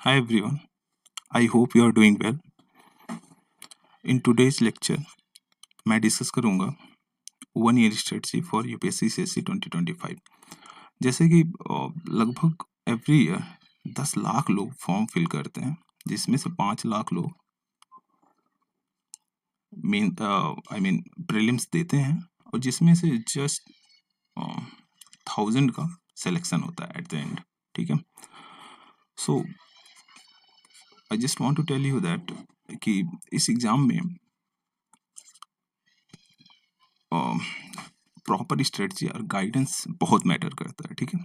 Hi everyone, I hope you are doing well. In today's lecture, मैं discuss करूंगा 1 year strategy for UPSC CSC 2025। जैसे कि लगभग every year 10 lakh लोग form fill करते हैं, जिसमें से 5 लाख लोग प्रीलिम्स देते हैं और जिसमें से जस्ट 1000 का सिलेक्शन होता है एट द एंड। ठीक है, so I just want to tell you that कि इस एग्जाम में प्रॉपर स्ट्रेटजी और गाइडेंस बहुत मैटर करता है। ठीक है,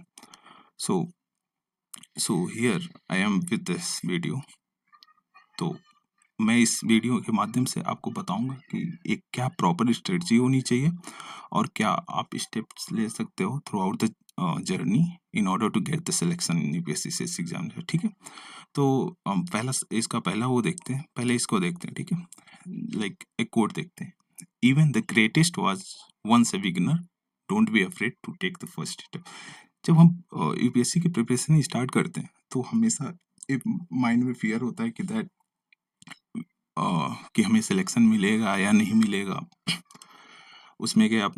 so here I am with this video. तो मैं इस वीडियो के माध्यम से आपको बताऊंगा कि एक क्या प्रॉपर स्ट्रेटजी होनी चाहिए और क्या आप स्टेप्स ले सकते हो throughout the journey in order to get the selection in UPSC exam. ठीक है, तो पहला इसका पहला वो देखते हैं, पहले इसको देखते हैं। ठीक है, लाइक एक कोट देखते हैं, even the greatest was once a beginner, don't be afraid to take the first step. जब हम यूपीएससी की प्रिपरेशन स्टार्ट करते हैं तो हमेशा एक माइंड में फियर होता है कि दैट कि हमें सिलेक्शन मिलेगा या नहीं मिलेगा, उसमें क्या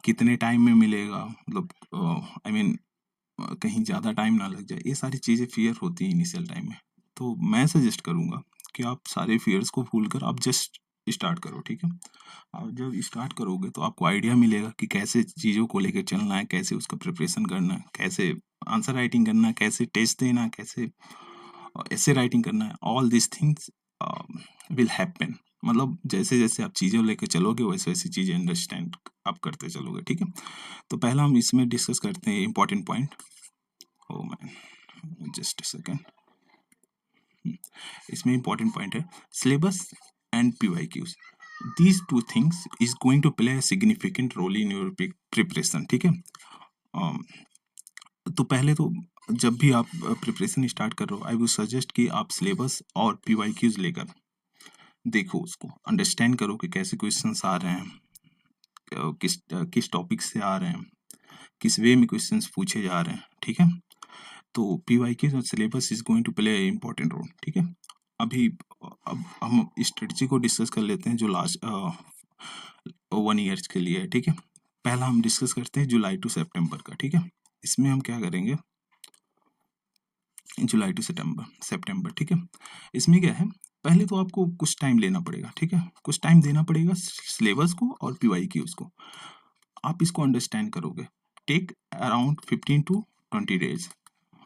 कितने टाइम में मिलेगा, मतलब कहीं ज़्यादा टाइम ना लग जाए। ये सारी चीज़ें फियर होती हैं इनिशियल टाइम में। तो मैं सजेस्ट करूँगा कि आप सारे फियर्स को भूल कर आप जस्ट स्टार्ट करो। ठीक है, आप जब स्टार्ट करोगे तो आपको आइडिया मिलेगा कि कैसे चीज़ों को लेकर चलना है, कैसे उसका प्रिपरेशन करना है, कैसे आंसर राइटिंग करना है, कैसे टेस्ट देना है, कैसे ऐसे राइटिंग करना है। All this things will happen, मतलब जैसे जैसे आप चीज़ें लेकर चलोगे वैसे वैसी चीज़ें अंडरस्टैंड आप करते चलोगे। ठीक है, तो पहला हम इसमें डिस्कस करते हैं important point. Oh man, just a second. इसमें इंपॉर्टेंट पॉइंट है syllabus and PYQs. These two things is going to play a significant role in your preparation. ठीक है, तो पहले तो जब भी आप प्रिपरेशन स्टार्ट कर रहे हो, आई वुड सजेस्ट कि आप सिलेबस और पीवाईक्यूज लेकर देखो, उसको अंडरस्टैंड करो कि कैसे क्वेश्चंस आ रहे हैं, किस टॉपिक से आ रहे हैं, किस वे में क्वेश्चंस पूछे जा रहे हैं। ठीक है, तो पीवाईक्यूज और syllabus is going to play important role. ठीक है, अभी अब हम स्ट्रेटजी को डिस्कस कर लेते हैं जो लास्ट 1 year के लिए है। ठीक है, पहला हम डिस्कस करते हैं जुलाई टू सितंबर का। ठीक है, इसमें हम क्या करेंगे, जुलाई टू सितंबर। ठीक है, इसमें क्या है, पहले तो आपको कुछ टाइम लेना पड़ेगा। ठीक है, कुछ टाइम देना पड़ेगा सिलेबस को और पीवाईक्यूज को। आप इसको अंडरस्टैंड करोगे, टेक अराउंड 15 to 20 days।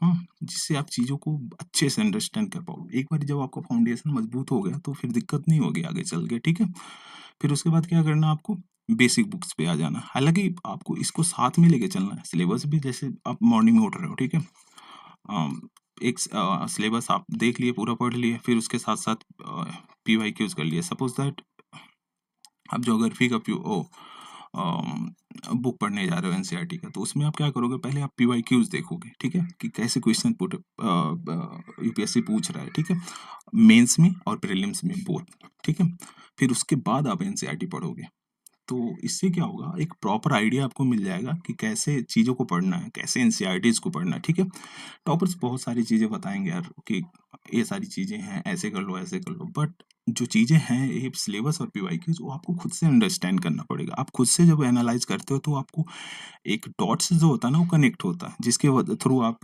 हाँ, जिससे आप चीज़ों को अच्छे से अंडरस्टैंड कर पाओ। एक बार जब आपका फाउंडेशन मजबूत हो गया तो फिर दिक्कत नहीं होगी आगे चल के। ठीक है, फिर उसके बाद क्या करना, आपको बेसिक बुक्स पे आ जाना। हालांकि आपको इसको साथ में लेके चलना है, सिलेबस भी। जैसे आप मॉर्निंग में उठ रहे हो, ठीक है, एक सिलेबस आप देख लिए, पूरा पढ़ लिए, फिर उसके साथ साथ पीवाईक्यूज कर लिए। सपोज दैट आप ज्योग्राफी का बुक पढ़ने जा रहे हो एनसीईआरटी का, तो उसमें आप क्या करोगे, पहले आप पीवाईक्यूज देखोगे। ठीक है, कि कैसे क्वेश्चन पुट यूपीएससी पूछ रहा है। ठीक है, मेंस में और प्रीलिम्स में बोथ। ठीक है, फिर उसके बाद आप एनसीईआरटी पढ़ोगे। तो इससे क्या होगा, एक प्रॉपर आइडिया आपको मिल जाएगा कि कैसे चीज़ों को पढ़ना है, कैसे एनसीईआरटीज को पढ़ना है। ठीक है, टॉपर्स बहुत सारी चीज़ें बताएंगे यार कि ये सारी चीज़ें हैं, ऐसे कर लो ऐसे कर लो, बट जो चीज़ें हैं ये सिलेबस और पीवाईक्यूज, वो आपको खुद से अंडरस्टैंड करना पड़ेगा। आप खुद से जब एनालाइज करते हो तो आपको एक डॉट्स जो होता है ना, वो कनेक्ट होता है, जिसके थ्रू आप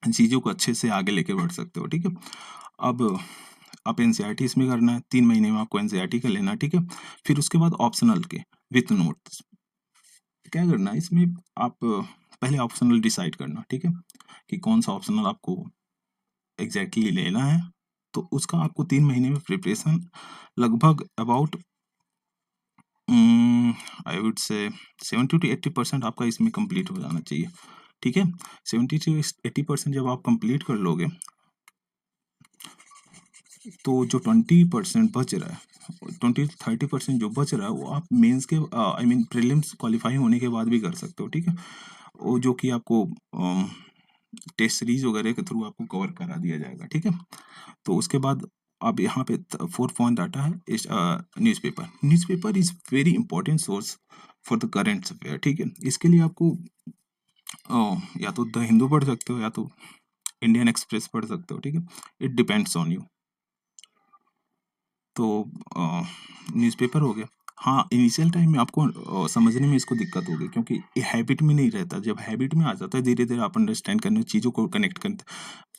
चीज़ों को अच्छे से आगे लेके बढ़ सकते हो। ठीक है, अब आप एनसीईआरटी इसमें करना है, 3 महीने में आपको एनसीईआरटी का लेना है। ठीक है, फिर उसके बाद ऑप्शनल के विथ नोट्स क्या करना है, इसमें आप पहले ऑप्शनल डिसाइड करना। ठीक है, कि कौन सा ऑप्शनल आपको एग्जैक्टली लेना है। तो उसका आपको 3 महीने में प्रिपरेशन लगभग about I would say 70 to 80% आपका इसमें कंप्लीट हो जाना चाहिए। ठीक है, 70 to 80% जब आप कंप्लीट कर लोगे तो जो 20% बच रहा है, 20 to 30% जो बच रहा है, वो आप मेंस के प्रीलिम्स क्वालिफाई होने के बाद भी कर सकते हो। ठीक है, वो जो कि आपको टेस्ट सीरीज वगैरह के थ्रू आपको कवर करा दिया जाएगा। ठीक है, तो उसके बाद अब यहाँ पे 4th पॉइंट आता है newspaper. Newspaper is very important source for the current affair. ठीक है, इसके लिए आपको या तो द हिंदू पढ़ सकते हो या तो इंडियन एक्सप्रेस पढ़ सकते हो, ठीक है, इट डिपेंड्स ऑन यू। तो न्यूज़पेपर हो गया। हाँ, इनिशियल टाइम में आपको समझने में इसको दिक्कत होगी क्योंकि ये हैबिट में नहीं रहता। जब हैबिट में आ जाता है धीरे-धीरे आप अंडरस्टैंड करने चीज़ों को कनेक्ट करते।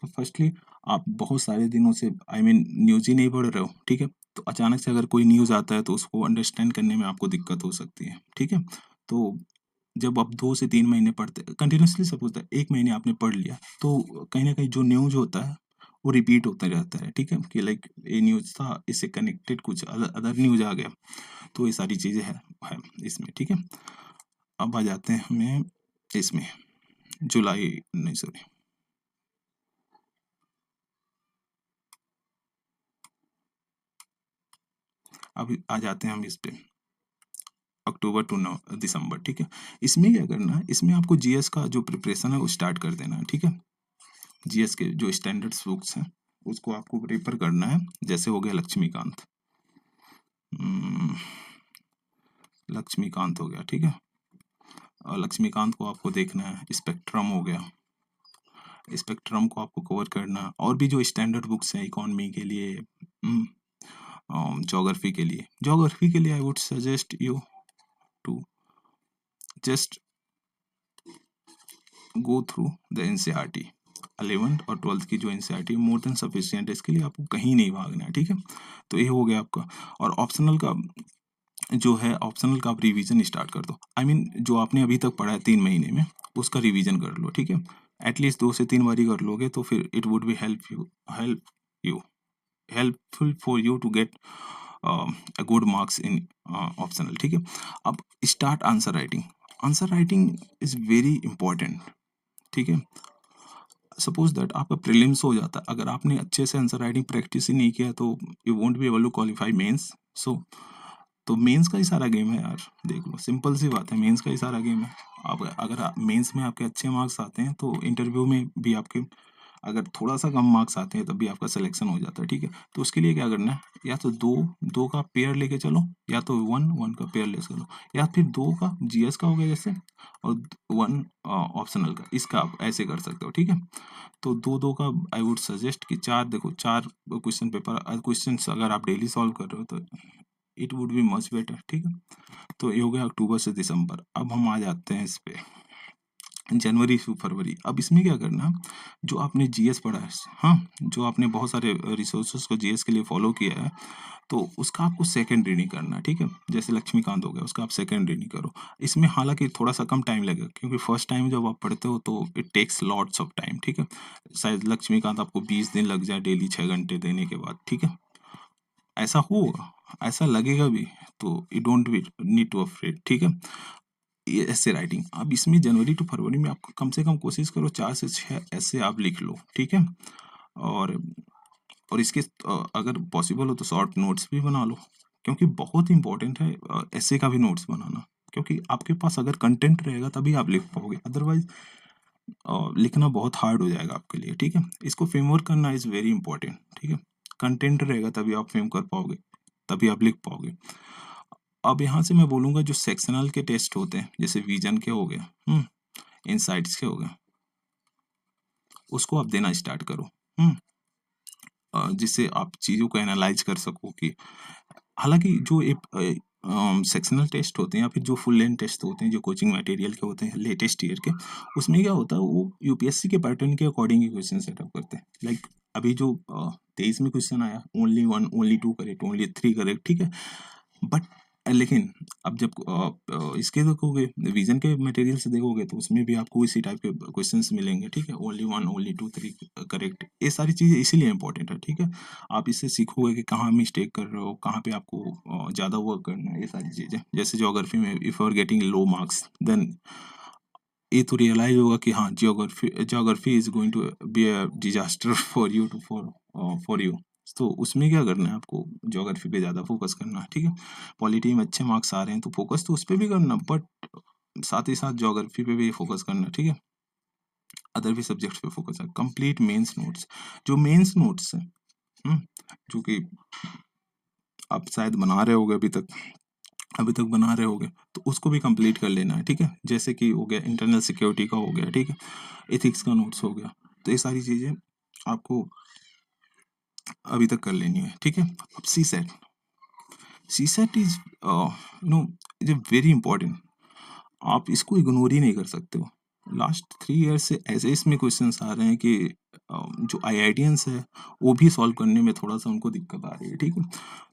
तो फर्स्टली आप बहुत सारे दिनों से आई मीन न्यूज़ ही नहीं पढ़ रहे हो, ठीक है? तो अचानक से अगर कोई न्यूज़ आता है तो उसको अंडरस्टैंड करने में आपको दिक्कत हो सकती है, ठीक है? तो जब आप 2 से 3 महीने पढ़ते कंटिन्यूअसली सपोज़ दैट 1 महीने आपने पढ़ लिया, तो कहीं न कहीं जो न्यूज़ होता है, वो रिपीट होता रहता है, ठीक है? कि लाइक ये न्यूज़ था, इससे कनेक्टेड कुछ अदर न्यूज़ आ गया, तो ये सारी चीज़ें हैं इसमें, ठीक है? अब आ जाते हैं हमें इसमें, जुलाई नहीं सॉरी अब आ जाते हैं हम इस पे, अक्टूबर टू दिसंबर, ठीक है? इसमें क्या करना है, इसमें आपको जीएस का जो प्रिपरेशन है वो स्टार्ट कर देना है, ठीक है? जीएस के जो स्टैंडर्ड्स बुक्स हैं, उसको आपको प्रेफर करना है। जैसे हो गया लक्ष्मीकांत, उम, लक्ष्मीकांत हो गया, ठीक है? लक्ष्मीकांत को आपको देखना है, स्पेक्ट्रम हो गया, स्पेक्ट्रम को आपको कवर करना है और भी जो स्टैंडर्ड बुक्स हैं इकोनॉमी के लिए, ज्योग्राफी के लिए I would suggest you to just go through the NCERT. 11th और 12th की जो एनसीईआरटी मोर देन सफिशिएंट है, इसके लिए आपको कहीं नहीं भागना है, ठीक है? तो ये हो गया आपका। और ऑप्शनल का जो है, ऑप्शनल का आप रिवीजन स्टार्ट कर दो। आई मीन जो आपने अभी तक पढ़ा है 3 महीने में, उसका रिवीजन कर लो, ठीक है? एटलीस्ट 2 से 3 बारी कर लोगे तो फिर it would be you helpful for you to get a good marks in optional, ठीक है? अब start answer writing. Answer writing is very important, ठीक है? सपोज दैट आपका प्रीलिम्स हो जाता है, अगर आपने अच्छे से आंसर राइटिंग प्रैक्टिस ही नहीं किया तो you won't be able to qualify mains. So तो मेंस का ही सारा गेम है यार, देख लो, सिंपल सी बात है, मेंस का ही सारा गेम है। आप अगर मेंस में आपके अच्छे मार्क्स आते हैं तो इंटरव्यू में भी आपके अगर थोड़ा सा कम मार्क्स आते हैं तब भी आपका सिलेक्शन हो जाता है, ठीक है? तो उसके लिए क्या करना है, या तो दो दो का पेयर लेके चलो, या तो वन वन का पेयर ले चलो, या फिर दो का जीएस का हो गया जैसे, और वन ऑप्शनल का, इसका आप ऐसे कर सकते हो, ठीक है? तो दो दो का आई वुड सजेस्ट कि चार, देखो, चार क्वेश्चन पेपर क्वेश्चन अगर आप डेली सॉल्व कर रहे हो तो it would be much better, ठीक है? तो ये हो गया अक्टूबर से दिसंबर। अब हम आ जाते हैं इस पे, जनवरी से फरवरी। अब इसमें क्या करना, जो आपने जीएस पढ़ा है, हाँ, जो आपने बहुत सारे रिसोर्सेज को जीएस के लिए फॉलो किया है, तो उसका आपको सेकंड रीडिंग करना है, ठीक है? जैसे लक्ष्मीकांत हो गया, उसका आप सेकंड रीडिंग करो। इसमें हालांकि थोड़ा सा कम टाइम लगेगा क्योंकि फर्स्ट टाइम जब आप पढ़ते हो तो it takes lots of time, ठीक है? शायद लक्ष्मीकांत आपको 20 दिन लग जाए डेली 6 घंटे देने के बाद, ठीक है? ऐसा होगा, ऐसा लगेगा भी, तो you don't be need to afraid, ठीक है? ये ऐसे राइटिंग, अब इसमें जनवरी टू फरवरी में आप कम से कम कोशिश करो 4 से 6 ऐसे आप लिख लो, ठीक है? और इसके अगर पॉसिबल हो तो शॉर्ट नोट्स भी बना लो, क्योंकि बहुत इंपॉर्टेंट है ऐसे का भी नोट्स बनाना, क्योंकि आपके पास अगर कंटेंट रहेगा तभी आप लिख पाओगे, अदरवाइज लिखना बहुत हार्ड हो जाएगा आपके लिए, ठीक है? इसको फ्रेमवर्क करना इज़ वेरी इंपॉर्टेंट, ठीक है? कंटेंट रहेगा तभी आप फ्रेम कर पाओगे, तभी आप लिख पाओगे। अब यहाँ से मैं बोलूँगा जो सेक्शनल के टेस्ट होते हैं, जैसे विजन के हो गए, इनसाइट्स के हो गए, उसको आप देना स्टार्ट करो, जिससे आप चीज़ों को एनालाइज कर सको कि हालाँकि जो एक सेक्शनल टेस्ट होते हैं या फिर जो फुल लेंथ टेस्ट होते हैं, जो कोचिंग मटेरियल के होते हैं लेटेस्ट ईयर के, उसमें क्या होता है, वो यूपीएससी के पैटर्न के अकॉर्डिंग ही क्वेश्चन सेटअप करते हैं। लाइक अभी जो 23 में क्वेश्चन आया, only 1, only 2 correct, only 3 correct, ठीक है? बट लेकिन अब जब इसके देखोगे, विजन के मटेरियल से देखोगे तो उसमें भी आपको इसी टाइप के क्वेश्चंस मिलेंगे, ठीक है? ओनली 1, ओनली 2, 3 करेक्ट, ये सारी चीज़ें इसीलिए इंपॉर्टेंट है, ठीक है? आप इससे सीखोगे कि कहाँ मिस्टेक कर रहे हो, कहाँ पे आपको ज़्यादा वर्क करना है, ये सारी चीज़ें। जैसे ज्योग्राफी में if you are getting low marks, then ये तो रियलाइज होगा कि हाँ, geography is going to be a disaster for you to for you. तो उसमें क्या करना है, आपको ज्योग्राफी पे ज़्यादा फोकस करना है, ठीक है? पॉलिटी में अच्छे मार्क्स आ रहे हैं तो फोकस तो उस पर भी करना, बट साथ ही साथ ज्योग्राफी पे भी फोकस करना, ठीक है? अदर भी सब्जेक्ट्स पे फोकस है। कंप्लीट मेंस नोट्स, जो मेंस नोट्स है, जो कि आप शायद बना रहे होगे अभी तक बना रहे होगे, तो उसको भी कंप्लीट कर लेना है, ठीक है? जैसे कि हो गया इंटरनल सिक्योरिटी का हो गया, ठीक है? एथिक्स का नोट्स हो गया, तो ये सारी चीज़ें आपको अभी तक कर लेनी है, ठीक है। अब CSAT, CSAT is is a very important, आप इसको इग्नोर ही नहीं कर सकते हो। लास्ट 3 ईयर्स से ऐसे इसमें क्वेश्चंस आ रहे हैं कि जो आईआईटियंस है वो भी सॉल्व करने में थोड़ा सा उनको दिक्कत आ रही है, ठीक है।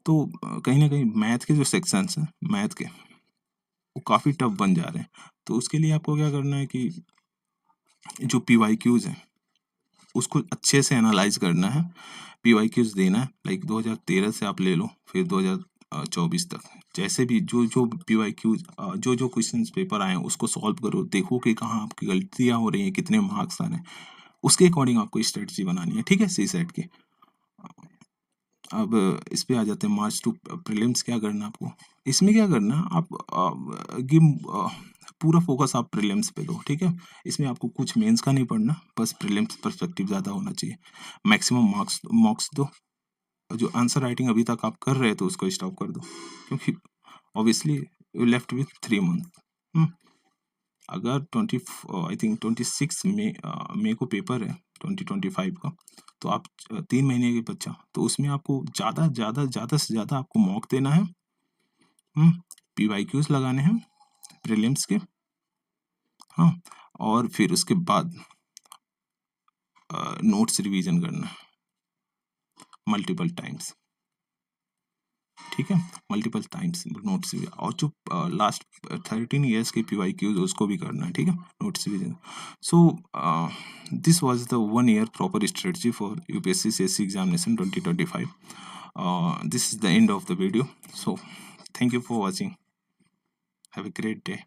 तो कहीं ना कहीं मैथ के जो सेक्शंस हैं मैथ के वो काफ़ी टफ बन जा रहे हैं। तो उसके लिए आपको क्या करना है कि जो पीवाईक्यूज हैं उसको अच्छे से एनालाइज करना है, पीवाईक्यूज देना है। लाइक 2013 से आप ले लो, फिर 2024 तक जैसे भी जो जो पीवाईक्यूज जो जो क्वेश्चंस पेपर आए हैं उसको सॉल्व करो, देखो कि कहाँ आपकी गलतियाँ हो रही हैं, कितने मार्क्स आ रहे हैं, उसके अकॉर्डिंग आपको स्ट्रेटजी बनानी है, ठीक है, सी सेट की। अब इस पे आ जाते हैं मार्च टू प्रीलिम्स। क्या करना है आपको इसमें, क्या करना है आप पूरा फोकस आप प्रीलिम्स पे दो, ठीक है। इसमें आपको कुछ मेंस का नहीं पढ़ना, बस प्रीलिम्स पर्सपेक्टिव ज़्यादा होना चाहिए। मैक्सिमम मार्क्स दो, जो आंसर राइटिंग अभी तक आप कर रहे थे उसको स्टॉप कर दो, क्योंकि obviously you left with 3 month. अगर 26 मई को पेपर है 2025 का, तो आप 3 महीने के बच्चा, तो उसमें आपको ज़्यादा से ज़्यादा आपको मॉक देना है, पीवाईक्यूज लगाने हैं प्रीलिम्स के, हाँ, और फिर उसके बाद नोट्स रिवीजन करना है मल्टीपल टाइम्स, ठीक है, मल्टीपल टाइम्स नोट्स। और जो लास्ट 13 ईयर्स के पीवाईक्यूज उसको भी करना है, ठीक है, notes revision. So this was the 1 year proper strategy for UPSC CSC examination 2025. This is the end of the video. So thank you for watching. Have a great day.